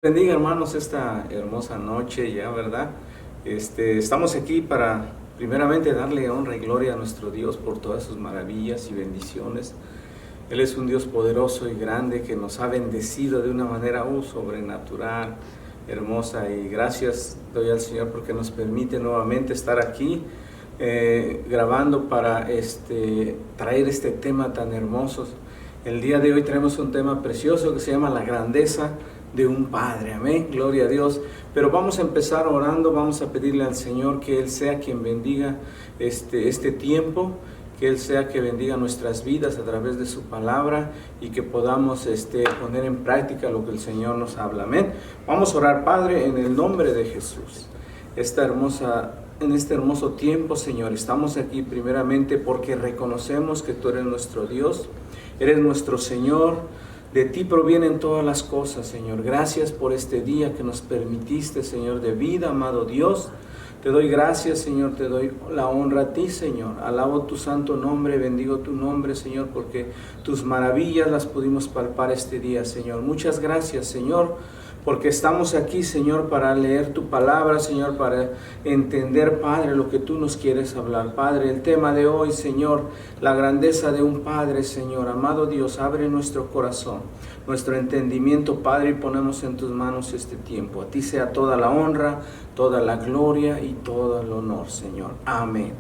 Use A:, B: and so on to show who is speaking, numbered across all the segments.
A: Bendiga, hermanos, esta hermosa noche ya, ¿verdad? Estamos aquí para primeramente darle honra y gloria a nuestro Dios por todas sus maravillas y bendiciones. Él es un Dios poderoso y grande que nos ha bendecido de una manera sobrenatural, hermosa, y gracias doy al Señor porque nos permite nuevamente estar aquí grabando para traer este tema tan hermoso. El día de hoy tenemos un tema precioso que se llama la grandeza de un Padre, amén, gloria a Dios. Pero vamos a empezar orando, vamos a pedirle al Señor que Él sea quien bendiga este tiempo, que Él sea que bendiga nuestras vidas a través de su palabra y que podamos poner en práctica lo que el Señor nos habla, amén. Vamos a orar. Padre, en el nombre de Jesús, en este hermoso tiempo, Señor, estamos aquí primeramente porque reconocemos que tú eres nuestro Dios, eres nuestro Señor. De ti provienen todas las cosas, Señor. Gracias por este día que nos permitiste, Señor, de vida, amado Dios. Te doy gracias, Señor, te doy la honra a ti, Señor. Alabo tu santo nombre, bendigo tu nombre, Señor, porque tus maravillas las pudimos palpar este día, Señor. Muchas gracias, Señor, porque estamos aquí, Señor, para leer tu palabra, Señor, para entender, Padre, lo que tú nos quieres hablar. Padre, el tema de hoy, Señor, la grandeza de un Padre, Señor. Amado Dios, abre nuestro corazón, nuestro entendimiento, Padre, y ponemos en tus manos este tiempo. A ti sea toda la honra, toda la gloria y todo el honor, Señor. Amén.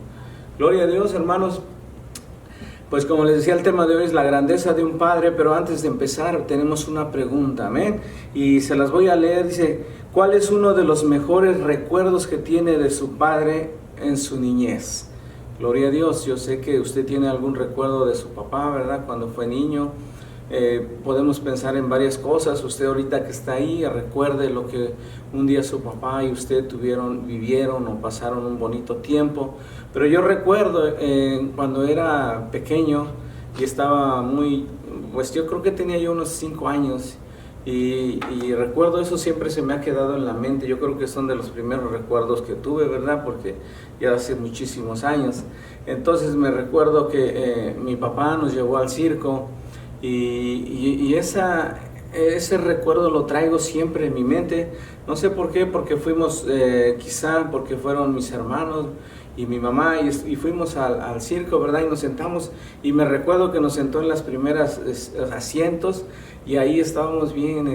A: Gloria a Dios, hermanos. Pues como les decía, el tema de hoy es la grandeza de un Padre, pero antes de empezar tenemos una pregunta, amén, y se las voy a leer. Dice: ¿cuál es uno de los mejores recuerdos que tiene de su Padre en su niñez? Gloria a Dios. Yo sé que usted tiene algún recuerdo de su papá, ¿verdad? Cuando fue niño. Podemos pensar en varias cosas. Usted ahorita que está ahí, recuerde lo que un día su papá y usted vivieron o pasaron un bonito tiempo. Pero yo recuerdo cuando era pequeño y estaba pues yo creo que tenía yo unos 5 años y recuerdo eso, siempre se me ha quedado en la mente. Yo creo que son de los primeros recuerdos que tuve, ¿verdad? Porque ya hace muchísimos años. Entonces me recuerdo que mi papá nos llevó al circo. Y ese recuerdo lo traigo siempre en mi mente. No sé por qué, porque fuimos, quizá porque fueron mis hermanos y mi mamá, y fuimos al circo, ¿verdad? Y nos sentamos, y me recuerdo que nos sentó en las primeras asientos, y ahí estábamos bien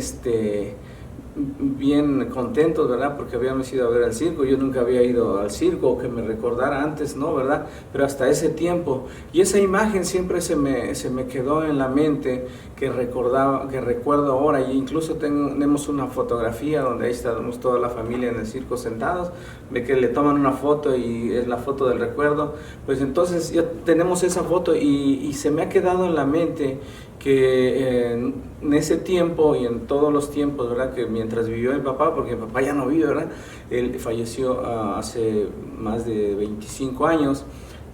A: contentos, ¿verdad? Porque habíamos ido a ver al circo. Yo nunca había ido al circo, o que me recordara antes, ¿no? ¿Verdad? Pero hasta ese tiempo, y esa imagen siempre se me quedó en la mente, que recuerdo ahora. Y incluso tenemos una fotografía donde ahí estamos toda la familia en el circo sentados, ve que le toman una foto y es la foto del recuerdo. Pues entonces ya tenemos esa foto, y se me ha quedado en la mente que en ese tiempo y en todos los tiempos, ¿verdad? Que mientras vivió mi papá, porque mi papá ya no vive, ¿verdad? Él falleció hace más de 25 años,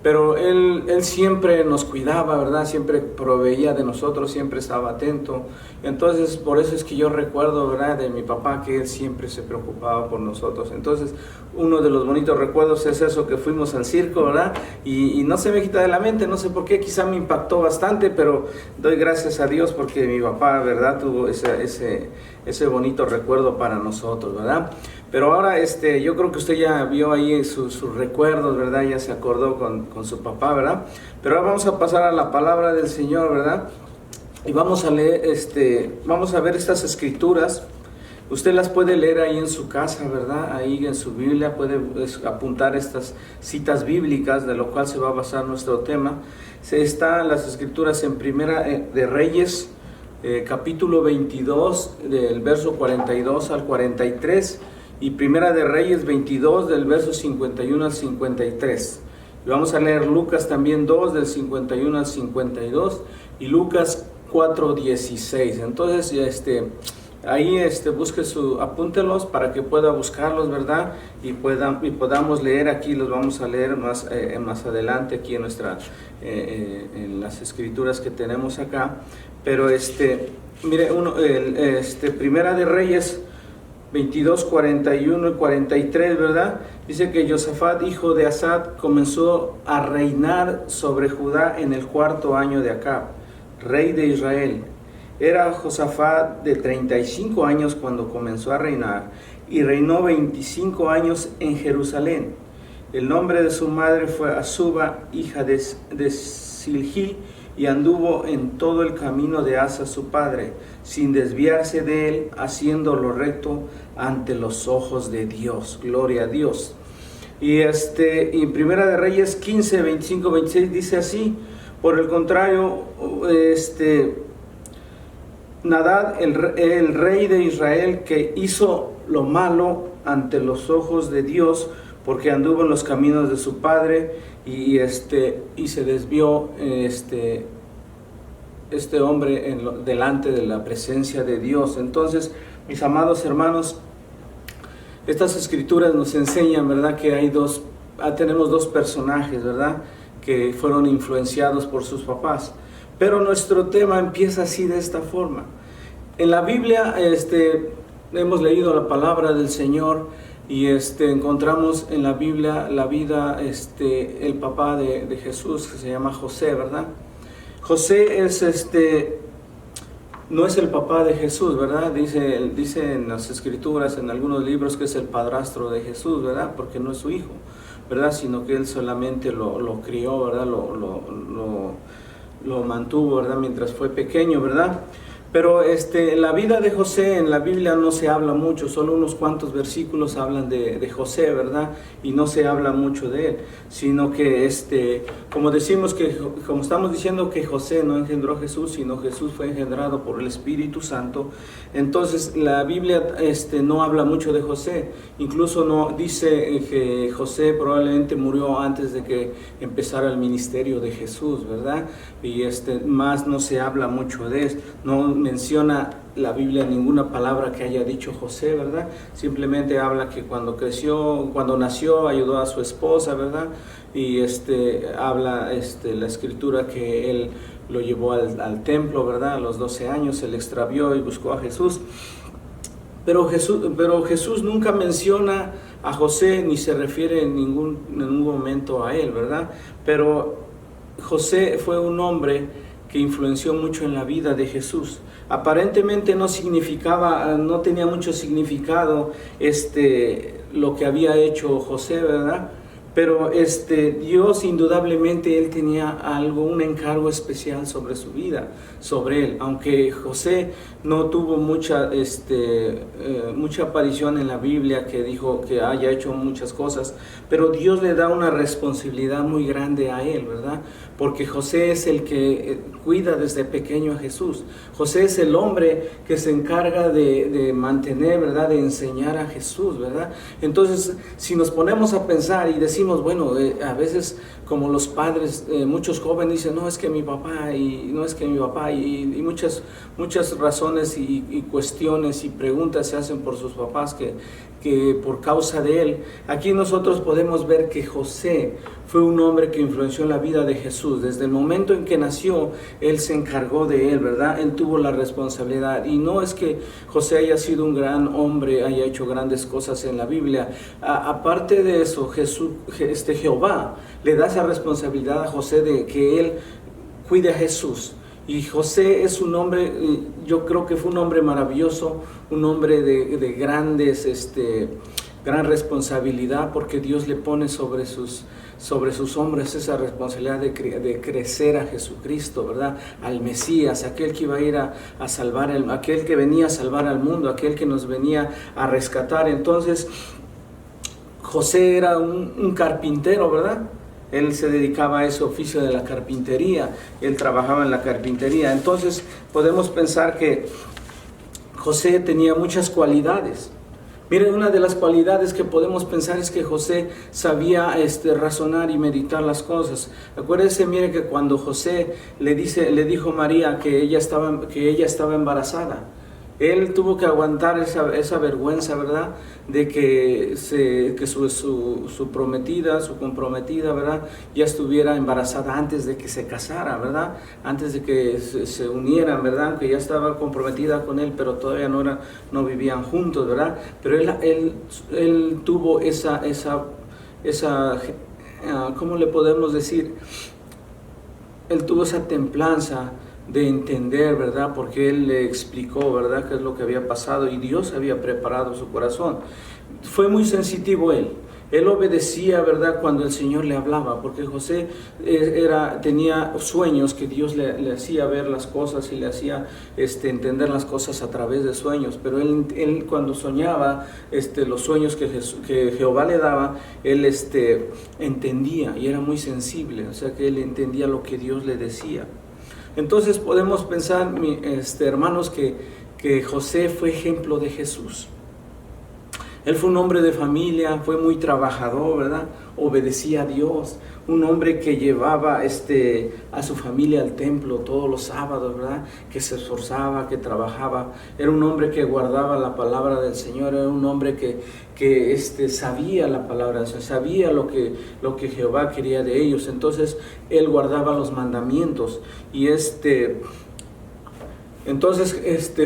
A: pero él siempre nos cuidaba, ¿verdad? Siempre proveía de nosotros, siempre estaba atento. Entonces, por eso es que yo recuerdo, ¿verdad?, de mi papá, que él siempre se preocupaba por nosotros. Entonces, uno de los bonitos recuerdos es eso, que fuimos al circo, ¿verdad? Y no se me quita de la mente, no sé por qué, quizá me impactó bastante, pero doy gracias a Dios porque mi papá, ¿verdad?, tuvo ese bonito recuerdo para nosotros, ¿verdad? Pero ahora yo creo que usted ya vio ahí sus recuerdos, ¿verdad? Ya se acordó con su papá, ¿verdad? Pero ahora vamos a pasar a la palabra del Señor, ¿verdad? Y vamos a leer, vamos a ver estas escrituras. Usted las puede leer ahí en su casa, ¿verdad? Ahí en su Biblia puede apuntar estas citas bíblicas, de lo cual se va a basar nuestro tema. Están las escrituras en Primera de Reyes, capítulo 22, del verso 42 al 43, y Primera de Reyes 22, del verso 51 al 53. Y vamos a leer Lucas también 2, del 51 al 52, y Lucas 4:16. Entonces, ahí busque apúntelos para que pueda buscarlos, ¿verdad? Y podamos leer aquí. Los vamos a leer más adelante aquí en las escrituras que tenemos acá. Pero mire, Primera de Reyes 22, 41 y 43, ¿verdad? Dice que Josafat, hijo de Asad, comenzó a reinar sobre Judá en el 4.º año de Acab, rey de Israel. Era Josafat de 35 años cuando comenzó a reinar y reinó 25 años en Jerusalén. El nombre de su madre fue Azuba, hija de Silhi, y anduvo en todo el camino de Asa su padre, sin desviarse de él, haciendo lo recto ante los ojos de Dios. Gloria a Dios. Y Primera de Reyes 15, 25, 26 dice así: por el contrario, Nadab, el rey de Israel, que hizo lo malo ante los ojos de Dios, porque anduvo en los caminos de su padre, y se desvió este hombre delante de la presencia de Dios. Entonces, mis amados hermanos, estas escrituras nos enseñan, ¿verdad?, que tenemos dos personajes, ¿verdad?, que fueron influenciados por sus papás. Pero nuestro tema empieza así, de esta forma. En la Biblia hemos leído la palabra del Señor y encontramos en la Biblia la vida, el papá de Jesús, que se llama José, ¿verdad? José no es el papá de Jesús, ¿verdad? Dice en las escrituras, en algunos libros, que es el padrastro de Jesús, ¿verdad? Porque no es su hijo, ¿verdad? Sino que él solamente lo crió, ¿verdad? Lo mantuvo, ¿verdad?, mientras fue pequeño, ¿verdad? Pero la vida de José en la Biblia no se habla mucho, solo unos cuantos versículos hablan de José, ¿verdad? Y no se habla mucho de él, sino que como estamos diciendo que José no engendró a Jesús, sino Jesús fue engendrado por el Espíritu Santo. Entonces la Biblia no habla mucho de José, incluso no dice que José probablemente murió antes de que empezara el ministerio de Jesús, ¿verdad? Y más no se habla mucho de eso, no menciona la Biblia ninguna palabra que haya dicho José, ¿verdad? Simplemente habla que cuando nació, ayudó a su esposa, ¿verdad? Y habla la escritura que él lo llevó al templo, ¿verdad? A los 12 años se le extravió y buscó a Jesús. Pero Jesús nunca menciona a José, ni se refiere en ningún momento a él, ¿verdad? Pero José fue un hombre que influenció mucho en la vida de Jesús. Aparentemente no tenía mucho significado lo que había hecho José, ¿verdad? Pero Dios indudablemente, él tenía un encargo especial sobre su vida, sobre él. Aunque José no tuvo mucha aparición en la Biblia que dijo que haya hecho muchas cosas, pero Dios le da una responsabilidad muy grande a él, ¿verdad? Porque José es el que cuida desde pequeño a Jesús. José es el hombre que se encarga de mantener, ¿verdad?, de enseñar a Jesús, ¿verdad? Entonces, si nos ponemos a pensar y decimos, bueno, a veces como los padres, muchos jóvenes dicen, no es que mi papá, y muchas razones y cuestiones y preguntas se hacen por sus papás que por causa de él. Aquí nosotros podemos ver que José fue un hombre que influenció en la vida de Jesús. Desde el momento en que nació, él se encargó de él, ¿verdad? Él tuvo la responsabilidad. Y no es que José haya sido un gran hombre, haya hecho grandes cosas en la Biblia. Aparte de eso, Jehová le da esa responsabilidad a José de que él cuide a Jesús. Y José es un hombre, yo creo que fue un hombre maravilloso, un hombre de gran responsabilidad, porque Dios le pone sobre sus hombros esa responsabilidad de crecer a Jesucristo, ¿verdad? Al Mesías, aquel que iba a ir a salvar, aquel que venía a salvar al mundo, aquel que nos venía a rescatar. Entonces, José era un carpintero, ¿verdad? Él se dedicaba a ese oficio de la carpintería, él trabajaba en la carpintería. Entonces podemos pensar que José tenía muchas cualidades. Miren, una de las cualidades que podemos pensar es que José sabía razonar y meditar las cosas. Acuérdense, mire, que cuando José le dijo a María que ella estaba embarazada, él tuvo que aguantar esa vergüenza, ¿verdad?, de que su prometida, su comprometida, ¿verdad?, ya estuviera embarazada antes de que se casara, ¿verdad?, antes de que se unieran, ¿verdad?, que ya estaba comprometida con él, pero todavía no vivían juntos, ¿verdad? Pero él tuvo esa ¿cómo le podemos decir? Él tuvo esa templanza de entender, ¿verdad? Porque él le explicó, ¿verdad?, qué es lo que había pasado y Dios había preparado su corazón. Fue muy sensitivo él. Él obedecía, ¿verdad?, cuando el Señor le hablaba, porque José tenía sueños que Dios le hacía ver las cosas y le hacía entender las cosas a través de sueños. Pero él cuando soñaba los sueños que Jehová le daba, él entendía y era muy sensible, o sea que él entendía lo que Dios le decía. Entonces podemos pensar, hermanos, que José fue ejemplo de Jesús. Él fue un hombre de familia, fue muy trabajador, ¿verdad? Obedecía a Dios. Un hombre que llevaba a su familia al templo todos los sábados, ¿verdad? Que se esforzaba, que trabajaba. Era un hombre que guardaba la palabra del Señor. Era un hombre que sabía la palabra del Señor, sabía lo que Jehová quería de ellos. Entonces, él guardaba los mandamientos. Y entonces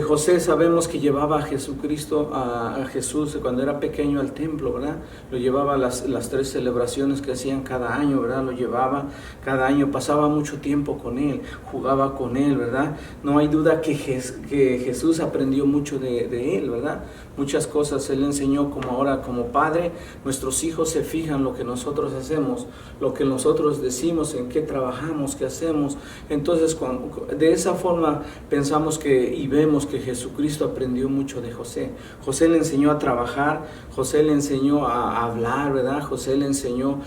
A: José sabemos que llevaba a Jesucristo, a Jesús cuando era pequeño al templo, ¿verdad? Lo llevaba a las 3 celebraciones que hacían cada año, ¿verdad? Lo llevaba cada año, pasaba mucho tiempo con él, jugaba con él, ¿verdad? No hay duda que Jesús aprendió mucho de él, ¿verdad? Muchas cosas él enseñó. Como ahora como padre, nuestros hijos se fijan lo que nosotros hacemos, lo que nosotros decimos, en qué trabajamos, qué hacemos. Entonces de esa forma pensamos y vemos que Jesucristo aprendió mucho de José. José le enseñó a trabajar, José le enseñó a hablar, ¿verdad? José le enseñó,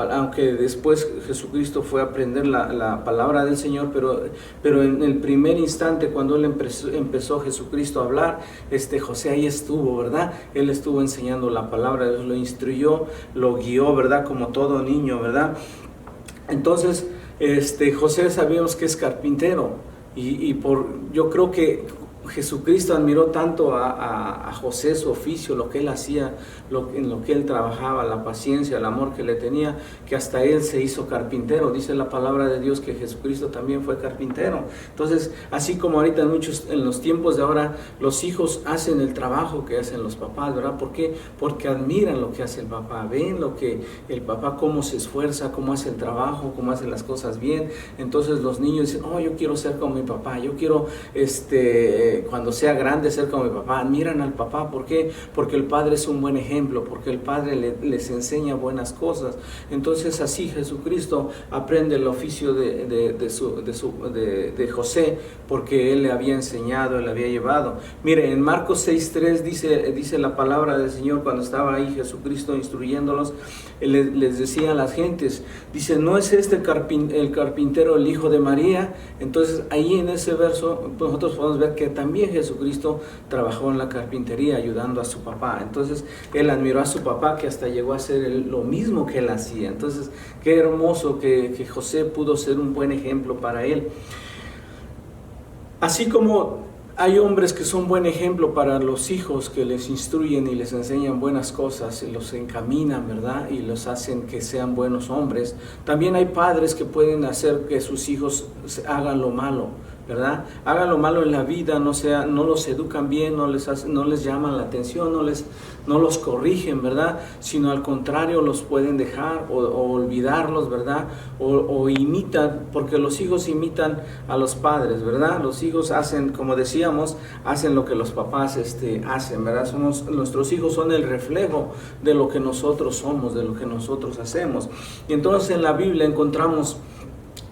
A: aunque después Jesucristo fue a aprender la palabra del Señor, pero en el primer instante cuando él empezó Jesucristo a hablar, José ahí estuvo, ¿verdad? Él estuvo enseñando la palabra, Dios lo instruyó, lo guió, ¿verdad? Como todo niño, ¿verdad? Entonces, José sabemos que es carpintero. Yo creo que Jesucristo admiró tanto a José, su oficio, lo que él hacía, en lo que él trabajaba, la paciencia, el amor que le tenía, que hasta él se hizo carpintero. Dice la palabra de Dios que Jesucristo también fue carpintero. Entonces, así como ahorita en los tiempos de ahora, los hijos hacen el trabajo que hacen los papás, ¿verdad? ¿Por qué? Porque admiran lo que hace el papá, ven lo que el papá, cómo se esfuerza, cómo hace el trabajo, cómo hace las cosas bien. Entonces los niños dicen, oh, yo quiero ser como mi papá, yo quiero cuando sea grande ser como mi papá. Admiran al papá. ¿Por qué? Porque el padre es un buen ejemplo, porque el padre les enseña buenas cosas. Entonces así Jesucristo aprende el oficio de José, porque él le había enseñado, él le había llevado. Mire, en Marcos 6:3 dice la palabra del Señor, cuando estaba ahí Jesucristo instruyéndolos, les decía a las gentes, dice, ¿no es el carpintero el hijo de María? Entonces ahí en ese verso nosotros podemos ver que también Jesucristo trabajó en la carpintería ayudando a su papá. Entonces él admiró a su papá, que hasta llegó a hacer lo mismo que él hacía. Entonces qué hermoso que José pudo ser un buen ejemplo para él. Así como hay hombres que son buen ejemplo para los hijos, que les instruyen y les enseñan buenas cosas y los encaminan, ¿verdad? Y los hacen que sean buenos hombres. También hay padres que pueden hacer que sus hijos hagan lo malo, ¿verdad? Hagan lo malo en la vida, no los educan bien, no les llaman la atención, no los corrigen, ¿verdad? Sino al contrario, los pueden dejar o olvidarlos, ¿verdad? O imitan, porque los hijos imitan a los padres, ¿verdad? Los hijos hacen, como decíamos, hacen lo que los papás hacen, ¿verdad? Nuestros hijos son el reflejo de lo que nosotros somos, de lo que nosotros hacemos. Y entonces en la Biblia encontramos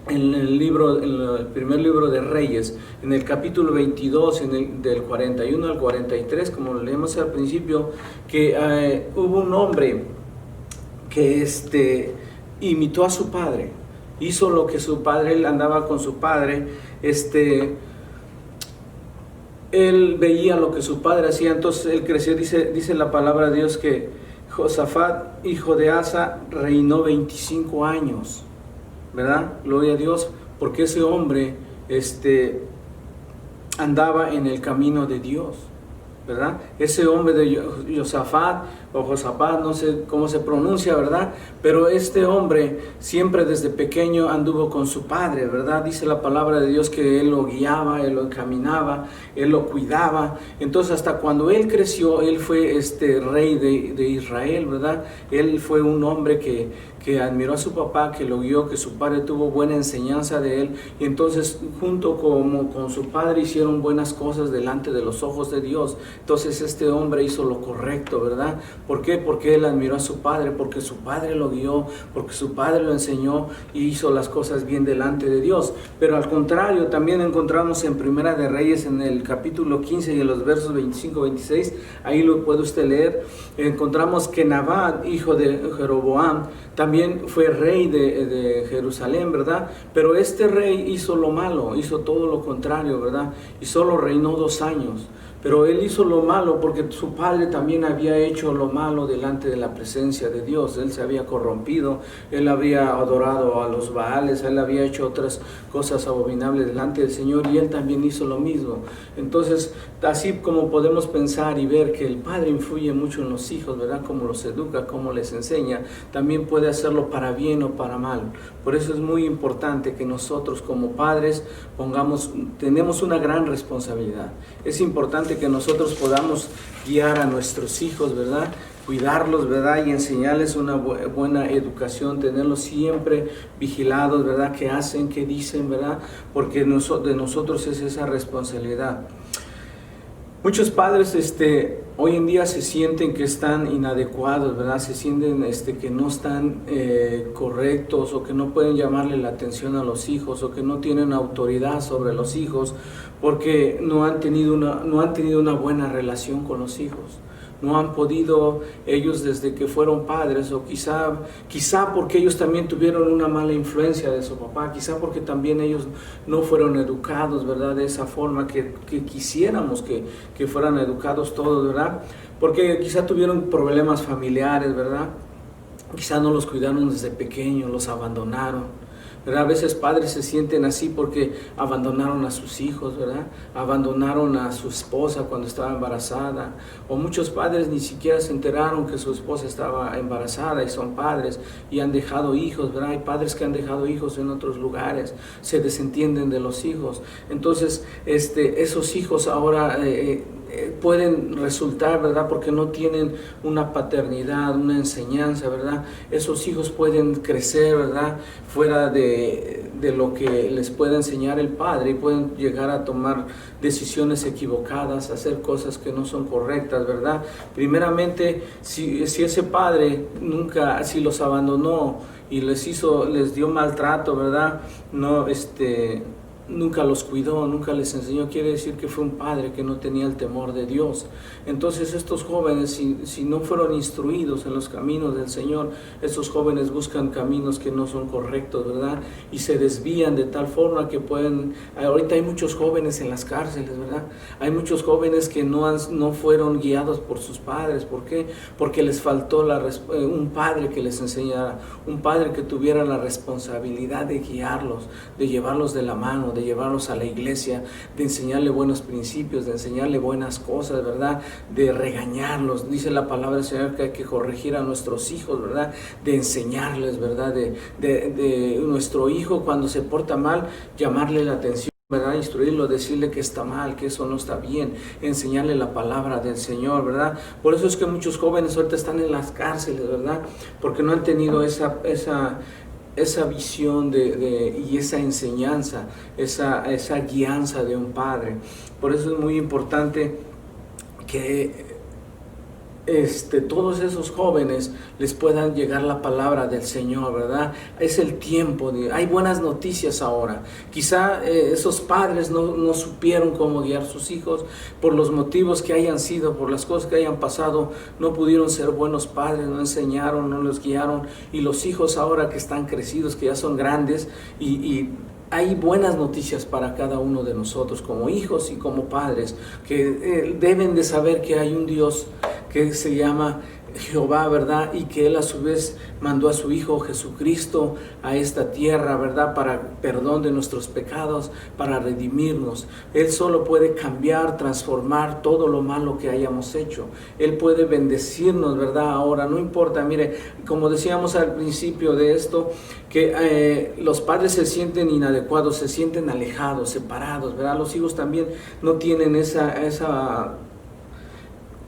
A: en el primer libro de Reyes, en el capítulo 22, del 41 al 43, como lo leemos al principio, que hubo un hombre que imitó a su padre, hizo lo que su padre, él andaba con su padre, él veía lo que su padre hacía, entonces él creció. Dice la palabra de Dios que Josafat, hijo de Asa, reinó 25 años. ¿Verdad? Gloria a Dios, porque ese hombre andaba en el camino de Dios, ¿verdad? Ese hombre de Josafat o Josafat, no sé cómo se pronuncia, ¿verdad? Pero este hombre siempre desde pequeño anduvo con su padre, ¿verdad? Dice la palabra de Dios que él lo guiaba, él lo encaminaba, él lo cuidaba. Entonces hasta cuando él creció, él fue rey de Israel, ¿verdad? Él fue un hombre que que admiró a su papá, que lo guió, que su padre tuvo buena enseñanza de él, y entonces junto con su padre hicieron buenas cosas delante de los ojos de Dios. Entonces este hombre hizo lo correcto, ¿verdad? ¿Por qué? Porque él admiró a su padre, porque su padre lo guió, porque su padre lo enseñó y hizo las cosas bien delante de Dios. Pero al contrario, también encontramos en Primera de Reyes, en el capítulo 15 y en los versos 25-26, ahí lo puede usted leer, encontramos que Nabat, hijo de Jeroboam, también fue rey de Jerusalén, ¿verdad? Pero este rey hizo lo malo, hizo todo lo contrario, ¿verdad? Y solo reinó 2 años. Pero él hizo lo malo porque su padre también había hecho lo malo delante de la presencia de Dios. Él se había corrompido, él había adorado a los Baales, él había hecho otras cosas abominables delante del Señor, y él también hizo lo mismo. Entonces, así como podemos pensar y ver que el padre influye mucho en los hijos, ¿verdad? Cómo los educa, cómo les enseña, también puede hacerlo para bien o para mal. Por eso es muy importante que nosotros como padres tenemos una gran responsabilidad. Es importante que nosotros podamos guiar a nuestros hijos, ¿verdad? Cuidarlos, ¿verdad? Y enseñarles una buena educación, tenerlos siempre vigilados, ¿verdad? ¿Qué hacen, qué dicen, ¿verdad? Porque de nosotros es esa responsabilidad. Muchos padres hoy en día se sienten que están inadecuados, ¿verdad? Se sienten que no están correctos, o que no pueden llamarle la atención a los hijos, o que no tienen autoridad sobre los hijos, porque no han tenido una buena relación con los hijos. No han podido ellos desde que fueron padres, o quizá porque ellos también tuvieron una mala influencia de su papá, quizá porque también ellos no fueron educados, ¿verdad? De esa forma que quisiéramos que fueran educados todos, ¿verdad? Porque quizá tuvieron problemas familiares, ¿verdad? Quizá no los cuidaron desde pequeños, los abandonaron. ¿Verdad? A veces padres se sienten así porque abandonaron a sus hijos, ¿verdad? Abandonaron a su esposa cuando estaba embarazada, o muchos padres ni siquiera se enteraron que su esposa estaba embarazada y son padres y han dejado hijos, ¿verdad? Hay padres que han dejado hijos en otros lugares, se desentienden de los hijos. Entonces, esos hijos ahora pueden resultar, ¿verdad? Porque no tienen una paternidad, una enseñanza, ¿verdad? Esos hijos pueden crecer, ¿verdad? Fuera de lo que les puede enseñar el padre, y pueden llegar a tomar decisiones equivocadas, hacer cosas que no son correctas, ¿verdad? Primeramente, si ese padre si los abandonó y les dio maltrato, ¿verdad? Nunca los cuidó, nunca les enseñó, quiere decir que fue un padre que no tenía el temor de Dios. Entonces estos jóvenes, si no fueron instruidos en los caminos del Señor, estos jóvenes buscan caminos que no son correctos, ¿verdad? Y se desvían de tal forma que ahorita hay muchos jóvenes en las cárceles, ¿verdad? Hay muchos jóvenes que no fueron guiados por sus padres. ¿Por qué? Porque les faltó un padre que les enseñara, un padre que tuviera la responsabilidad de guiarlos, de llevarlos de la mano, de llevarlos a la iglesia, de enseñarle buenos principios, de enseñarle buenas cosas, ¿verdad? De regañarlos. Dice la palabra del Señor que hay que corregir a nuestros hijos, ¿verdad? De enseñarles, ¿verdad? De nuestro hijo cuando se porta mal, llamarle la atención, ¿verdad? Instruirlo, decirle que está mal, que eso no está bien, enseñarle la palabra del Señor, ¿verdad? Por eso es que muchos jóvenes ahorita están en las cárceles, ¿verdad? Porque no han tenido esa visión y esa enseñanza, esa guianza de un padre. Por eso es muy importante que todos esos jóvenes les puedan llegar la palabra del Señor, ¿verdad? Es el tiempo, hay buenas noticias ahora. Quizá esos padres no supieron cómo guiar a sus hijos por los motivos que hayan sido, por las cosas que hayan pasado, no pudieron ser buenos padres, no enseñaron, no los guiaron, y los hijos ahora que están crecidos, que ya son grandes, y hay buenas noticias para cada uno de nosotros como hijos y como padres, que deben de saber que hay un Dios que se llama Jehová, ¿verdad? Y que Él a su vez mandó a su Hijo Jesucristo a esta tierra, ¿verdad? Para perdón de nuestros pecados, para redimirnos. Él solo puede cambiar, transformar todo lo malo que hayamos hecho. Él puede bendecirnos, ¿verdad? Ahora, no importa, mire, como decíamos al principio de esto, que los padres se sienten inadecuados, se sienten alejados, separados, ¿verdad? Los hijos también no tienen esa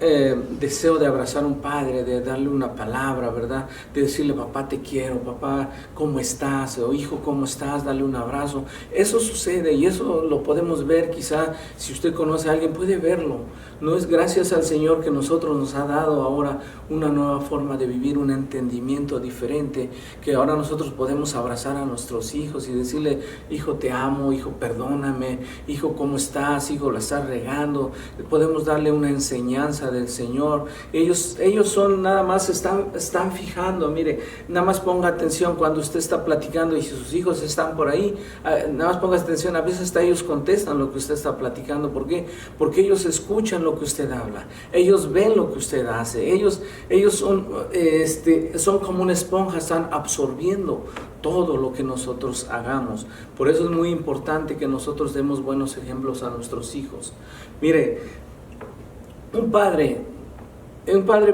A: deseo de abrazar a un padre, de darle una palabra, ¿verdad? De decirle, papá te quiero, papá ¿cómo estás? O hijo ¿cómo estás? Darle un abrazo. Eso sucede y eso lo podemos ver, quizá si usted conoce a alguien puede verlo. No es gracias al Señor que nosotros nos ha dado ahora una nueva forma de vivir, un entendimiento diferente, que ahora nosotros podemos abrazar a nuestros hijos y decirle, hijo te amo, hijo perdóname, hijo ¿cómo estás? Hijo la estás regando. Podemos darle una enseñanza del Señor. Ellos son nada más, están fijando, mire, nada más ponga atención cuando usted está platicando y si sus hijos están por ahí, nada más ponga atención, a veces hasta ellos contestan lo que usted está platicando. ¿Por qué? Porque ellos escuchan lo que usted habla, ellos ven lo que usted hace, ellos son como una esponja, están absorbiendo todo lo que nosotros hagamos. Por eso es muy importante que nosotros demos buenos ejemplos a nuestros hijos. Mire, un padre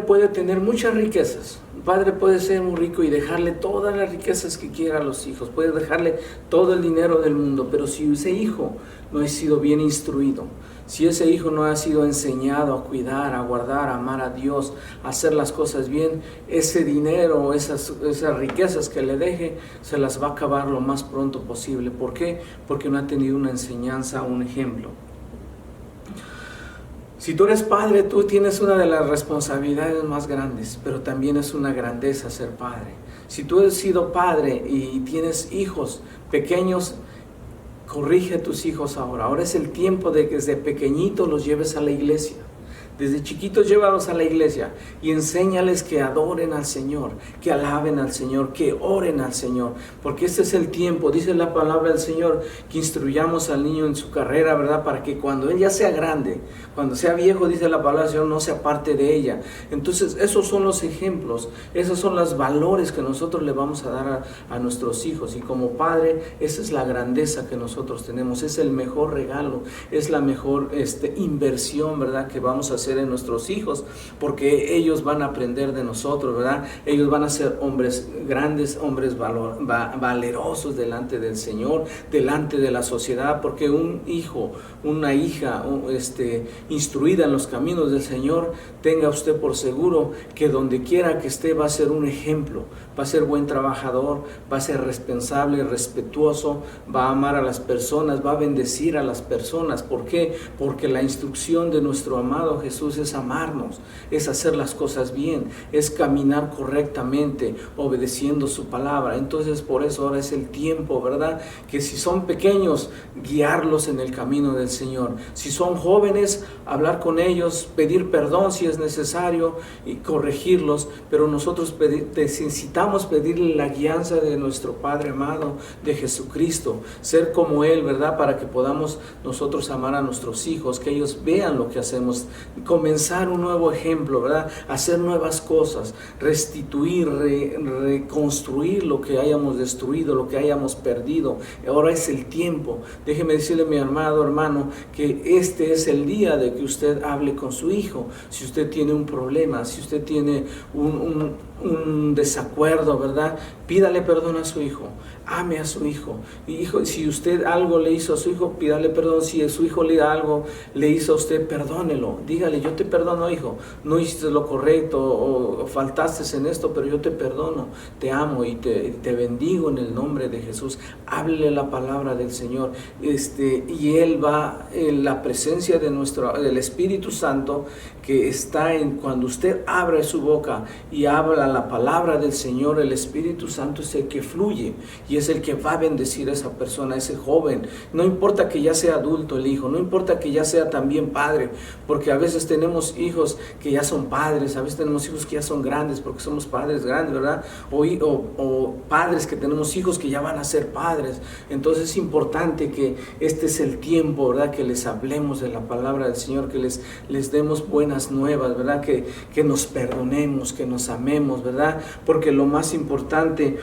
A: puede tener muchas riquezas. Un padre puede ser muy rico y dejarle todas las riquezas que quiera a los hijos. Puede dejarle todo el dinero del mundo. Pero si ese hijo no ha sido bien instruido, si ese hijo no ha sido enseñado a cuidar, a guardar, a amar a Dios, a hacer las cosas bien, ese dinero, esas riquezas que le deje, se las va a acabar lo más pronto posible. ¿Por qué? Porque no ha tenido una enseñanza, un ejemplo. Si tú eres padre, tú tienes una de las responsabilidades más grandes, pero también es una grandeza ser padre. Si tú has sido padre y tienes hijos pequeños, corrige a tus hijos ahora. Ahora es el tiempo de que desde pequeñitos los lleves a la iglesia. Desde chiquitos llévalos a la iglesia y enséñales que adoren al Señor, que alaben al Señor, que oren al Señor, porque este es el tiempo, dice la palabra del Señor, que instruyamos al niño en su carrera, ¿verdad? Para que cuando él ya sea grande, cuando sea viejo, dice la palabra del Señor, no se aparte de ella. Entonces, esos son los ejemplos, esos son los valores que nosotros le vamos a dar a nuestros hijos. Y como padre, esa es la grandeza que nosotros tenemos, es el mejor regalo, es la mejor inversión, ¿verdad? Que vamos a hacer en nuestros hijos, porque ellos van a aprender de nosotros, ¿verdad? Ellos van a ser hombres grandes, hombres valerosos delante del Señor, delante de la sociedad, porque un hijo, una hija instruida en los caminos del Señor, tenga usted por seguro que donde quiera que esté va a ser un ejemplo, va a ser buen trabajador, va a ser responsable, respetuoso, va a amar a las personas, va a bendecir a las personas. ¿Por qué? Porque la instrucción de nuestro amado Jesús es amarnos, es hacer las cosas bien, es caminar correctamente, obedeciendo su palabra. Entonces, por eso ahora es el tiempo, ¿verdad? Que si son pequeños, guiarlos en el camino del Señor. Si son jóvenes, hablar con ellos, pedir perdón si es necesario y corregirlos. Pero nosotros necesitamos pedirle la guianza de nuestro Padre amado, de Jesucristo, ser como Él, ¿verdad? Para que podamos nosotros amar a nuestros hijos, que ellos vean lo que hacemos, comenzar un nuevo ejemplo, ¿verdad? Hacer nuevas cosas, restituir, reconstruir lo que hayamos destruido, lo que hayamos perdido. Ahora es el tiempo. Déjeme decirle, mi amado hermano, que este es el día de que usted hable con su hijo. Si usted tiene un problema, si usted tiene un desacuerdo, ¿verdad? Pídale perdón a su hijo, ame a su hijo. Hijo, si usted algo le hizo a su hijo, pídale perdón. Si su hijo le hizo a usted, perdónelo. Dígale, yo te perdono, hijo, no hiciste lo correcto o faltaste en esto, pero yo te perdono, te amo y te bendigo en el nombre de Jesús. Háblele la palabra del Señor, y Él va en la presencia del Espíritu Santo, que está cuando usted abre su boca y habla la palabra del Señor. El Espíritu Santo es el que fluye y es el que va a bendecir a esa persona, a ese joven. No importa que ya sea adulto el hijo, no importa que ya sea también padre, porque a veces tenemos hijos que ya son padres, a veces tenemos hijos que ya son grandes porque somos padres grandes, ¿verdad? O padres que tenemos hijos que ya van a ser padres. Entonces es importante que este es el tiempo, ¿verdad? Que les hablemos de la palabra del Señor, que les demos buenas nuevas, ¿verdad? Que nos perdonemos, que nos amemos, ¿verdad? Porque lo más importante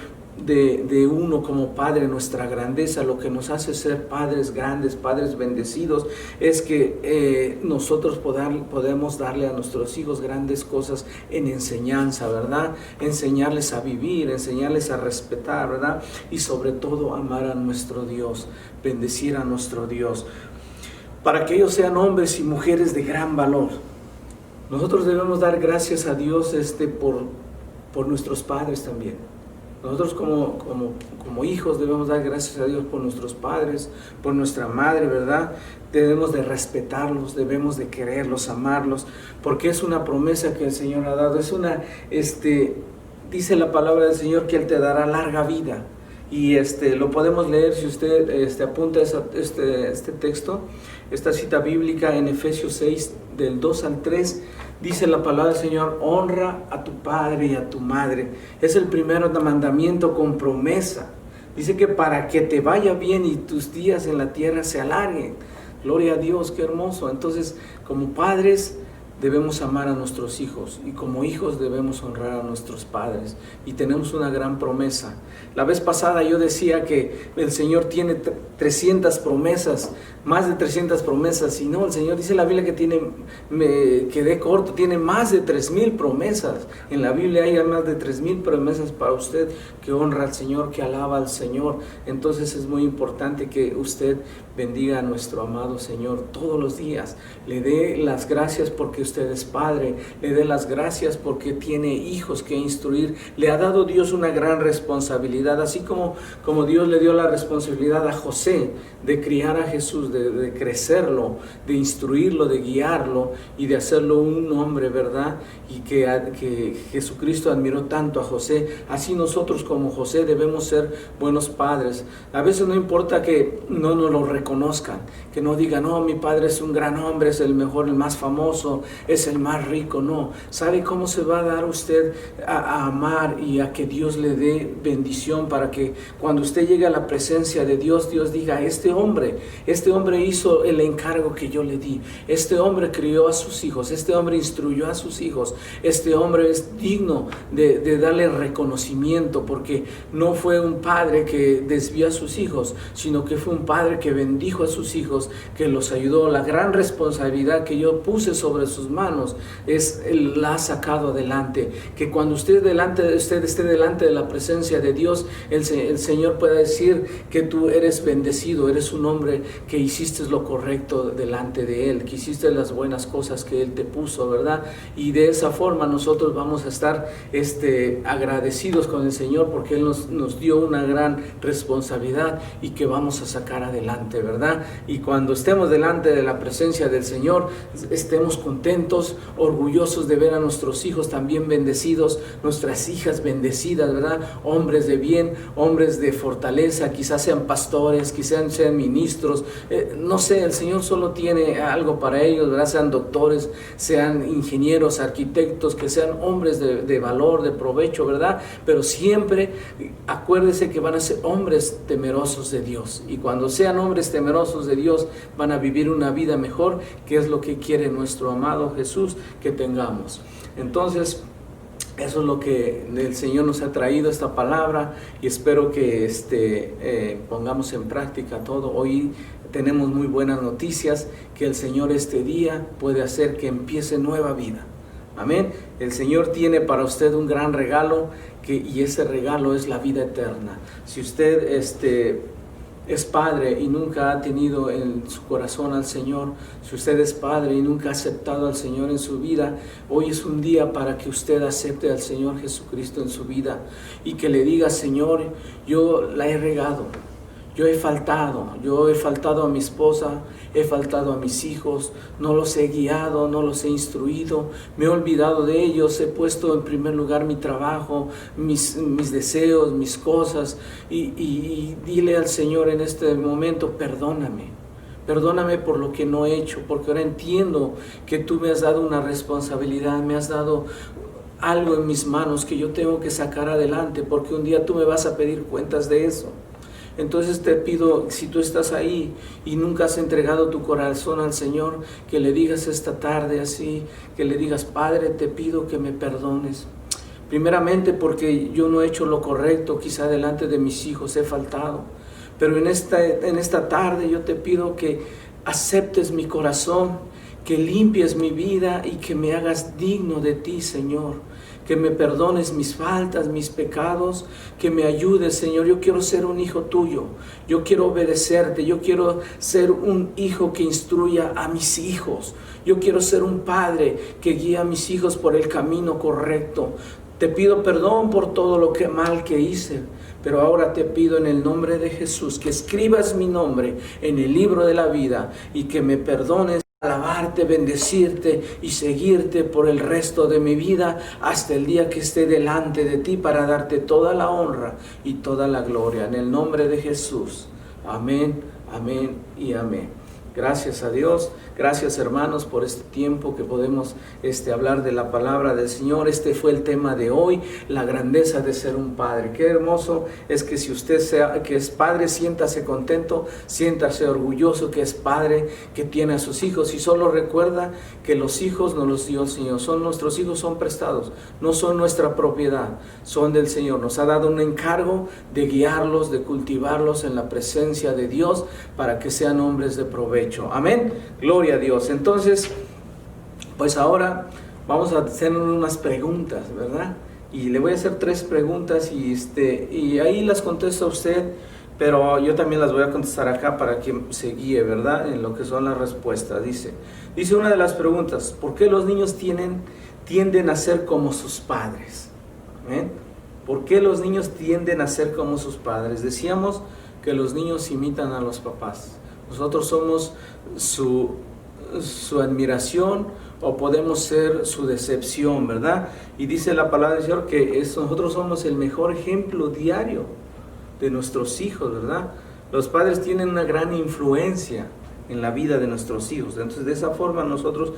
A: de uno como padre, nuestra grandeza, lo que nos hace ser padres grandes, padres bendecidos, es que nosotros podemos darle a nuestros hijos grandes cosas en enseñanza, ¿verdad? Enseñarles a vivir, enseñarles a respetar, ¿verdad? Y sobre todo amar a nuestro Dios, bendecir a nuestro Dios, para que ellos sean hombres y mujeres de gran valor. Nosotros debemos dar gracias a Dios por nuestros padres también. Nosotros como hijos debemos dar gracias a Dios por nuestros padres, por nuestra madre, ¿verdad? Debemos de respetarlos, debemos de quererlos, amarlos, porque es una promesa que el Señor ha dado. Dice la palabra del Señor que Él te dará larga vida. Y lo podemos leer si usted apunta este texto, esta cita bíblica en Efesios 6, del 2 al 3. Dice la palabra del Señor: honra a tu padre y a tu madre. Es el primer mandamiento con promesa. Dice que para que te vaya bien y tus días en la tierra se alarguen. Gloria a Dios, qué hermoso. Entonces, como padres debemos amar a nuestros hijos, y como hijos debemos honrar a nuestros padres, y tenemos una gran promesa. La vez pasada yo decía que el Señor tiene 300 promesas, más de 300 promesas, y no, el Señor dice en la Biblia que me quedé corto, tiene más de 3,000 promesas. En la Biblia hay más de 3,000 promesas para usted que honra al Señor, que alaba al Señor. Entonces es muy importante que usted bendiga a nuestro amado Señor todos los días, le dé las gracias porque usted es padre, le dé las gracias porque tiene hijos que instruir. Le ha dado Dios una gran responsabilidad, así como Dios le dio la responsabilidad a José de criar a Jesús, de crecerlo, de instruirlo, de guiarlo y de hacerlo un hombre, ¿verdad? Y que Jesucristo admiró tanto a José. Así nosotros como José debemos ser buenos padres. A veces no importa que no nos lo reconozcan, que no digan: no, mi padre es un gran hombre, es el mejor, el más famoso, es el más rico. No, ¿sabe cómo se va a dar usted a amar y a que Dios le dé bendición para que cuando usted llegue a la presencia de Dios, Dios diga: este hombre hizo el encargo que yo le di, este hombre crió a sus hijos, este hombre instruyó a sus hijos, este hombre es digno de darle reconocimiento, porque no fue un padre que desvió a sus hijos, sino que fue un padre que bendijo a sus hijos, que los ayudó. La gran responsabilidad que yo puse sobre sus manos la ha sacado adelante, que cuando usted esté delante de la presencia de Dios, el Señor pueda decir que tú eres bendecido, eres un hombre que hiciste lo correcto delante de Él, que hiciste las buenas cosas que Él te puso, ¿verdad? Y de esa forma nosotros vamos a estar agradecidos con el Señor, porque Él nos dio una gran responsabilidad y que vamos a sacar adelante, ¿verdad? Y cuando estemos delante de la presencia del Señor, estemos contentos, orgullosos de ver a nuestros hijos también bendecidos, nuestras hijas bendecidas, ¿verdad? Hombres de bien, hombres de fortaleza, quizás sean pastores, quizás sean ministros, no sé, el Señor solo tiene algo para ellos, ¿verdad? Sean doctores, sean ingenieros, arquitectos, que sean hombres de valor, de provecho, ¿verdad? Pero siempre acuérdese que van a ser hombres temerosos de Dios, y cuando sean hombres temerosos de Dios van a vivir una vida mejor, que es lo que quiere nuestro amado Jesús que tengamos. Entonces, eso es lo que el Señor nos ha traído, esta palabra, y espero que pongamos en práctica todo. Hoy tenemos muy buenas noticias, que el Señor este día puede hacer que empiece nueva vida. Amén. El Señor tiene para usted un gran regalo, y ese regalo es la vida eterna. Si usted es padre y nunca ha tenido en su corazón al Señor, si usted es padre y nunca ha aceptado al Señor en su vida, hoy es un día para que usted acepte al Señor Jesucristo en su vida y que le diga: Señor, yo la he regado, yo he faltado a mi esposa, he faltado a mis hijos, no los he guiado, no los he instruido, me he olvidado de ellos, he puesto en primer lugar mi trabajo, mis deseos, mis cosas, y dile al Señor en este momento: perdóname por lo que no he hecho, porque ahora entiendo que tú me has dado una responsabilidad, me has dado algo en mis manos que yo tengo que sacar adelante, porque un día tú me vas a pedir cuentas de eso. Entonces te pido, si tú estás ahí y nunca has entregado tu corazón al Señor, que le digas esta tarde así, que le digas: Padre, te pido que me perdones. Primeramente porque yo no he hecho lo correcto, quizá delante de mis hijos he faltado. Pero en esta tarde yo te pido que aceptes mi corazón, que limpies mi vida y que me hagas digno de ti, Señor. Que me perdones mis faltas, mis pecados, que me ayudes, Señor. Yo quiero ser un hijo tuyo, yo quiero obedecerte, yo quiero ser un hijo que instruya a mis hijos. Yo quiero ser un padre que guíe a mis hijos por el camino correcto. Te pido perdón por todo lo que mal que hice, pero ahora te pido en el nombre de Jesús que escribas mi nombre en el libro de la vida y que me perdones. Alabarte, bendecirte y seguirte por el resto de mi vida hasta el día que esté delante de ti para darte toda la honra y toda la gloria. En el nombre de Jesús. Amén, amén y amén. Gracias a Dios, gracias hermanos por este tiempo que podemos hablar de la palabra del Señor. Este fue el tema de hoy, la grandeza de ser un padre. Qué hermoso es que si usted que es padre, siéntase contento, siéntase orgulloso que es padre, que tiene a sus hijos, y solo recuerda que los hijos no los dio el Señor, son nuestros hijos, son prestados, no son nuestra propiedad, son del Señor. Nos ha dado un encargo de guiarlos, de cultivarlos en la presencia de Dios para que sean hombres de provecho. Amén, gloria a Dios. Entonces, pues ahora vamos a hacer unas preguntas, ¿verdad? Y le voy a hacer 3 preguntas y ahí las contesta usted, pero yo también las voy a contestar acá para que se guíe, ¿verdad? En lo que son las respuestas. Dice una de las preguntas: ¿por qué los niños tienden a ser como sus padres? ¿Amén? ¿Por qué los niños tienden a ser como sus padres? Decíamos que los niños imitan a los papás. Nosotros somos su admiración o podemos ser su decepción, ¿verdad? Y dice la palabra del Señor que nosotros somos el mejor ejemplo diario de nuestros hijos, ¿verdad? Los padres tienen una gran influencia en la vida de nuestros hijos. Entonces, de esa forma nosotros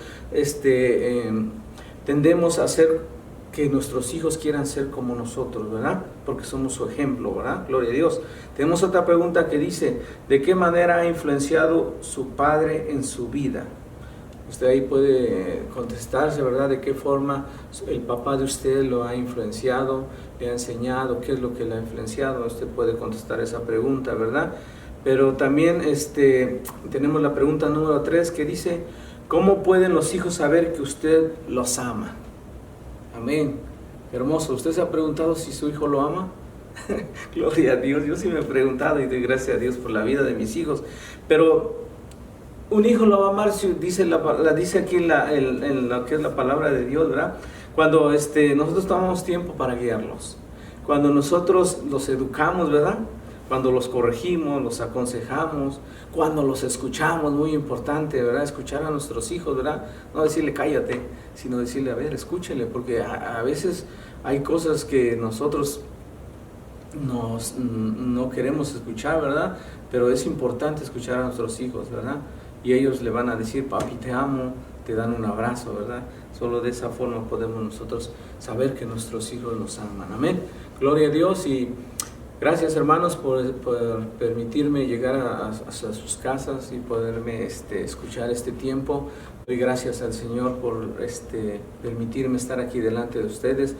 A: tendemos a hacer que nuestros hijos quieran ser como nosotros, ¿verdad? Porque somos su ejemplo, ¿verdad? Gloria a Dios. Tenemos otra pregunta que dice: ¿de qué manera ha influenciado su padre en su vida? Usted ahí puede contestarse, ¿verdad? ¿De qué forma el papá de usted lo ha influenciado, le ha enseñado? ¿Qué es lo que le ha influenciado? Usted puede contestar esa pregunta, ¿verdad? Pero también tenemos la pregunta número 3 que dice: ¿cómo pueden los hijos saber que usted los ama? Amén. Hermoso. ¿Usted se ha preguntado si su hijo lo ama? Gloria a Dios. Yo sí me he preguntado y doy gracias a Dios por la vida de mis hijos. Pero un hijo lo va a amar, dice aquí en lo que es la palabra de Dios, ¿verdad? Cuando nosotros tomamos tiempo para guiarlos. Cuando nosotros los educamos, ¿verdad? Cuando los corregimos, los aconsejamos, cuando los escuchamos, muy importante, ¿verdad? Escuchar a nuestros hijos, ¿verdad? No decirle cállate, sino decirle, a ver, escúchele, porque a veces hay cosas que nosotros no queremos escuchar, ¿verdad? Pero es importante escuchar a nuestros hijos, ¿verdad? Y ellos le van a decir, papi, te amo, te dan un abrazo, ¿verdad? Solo de esa forma podemos nosotros saber que nuestros hijos nos aman. Amén. Gloria a Dios. Y gracias, hermanos, por permitirme llegar a sus casas y poderme escuchar este tiempo. Doy gracias al Señor por permitirme estar aquí delante de ustedes.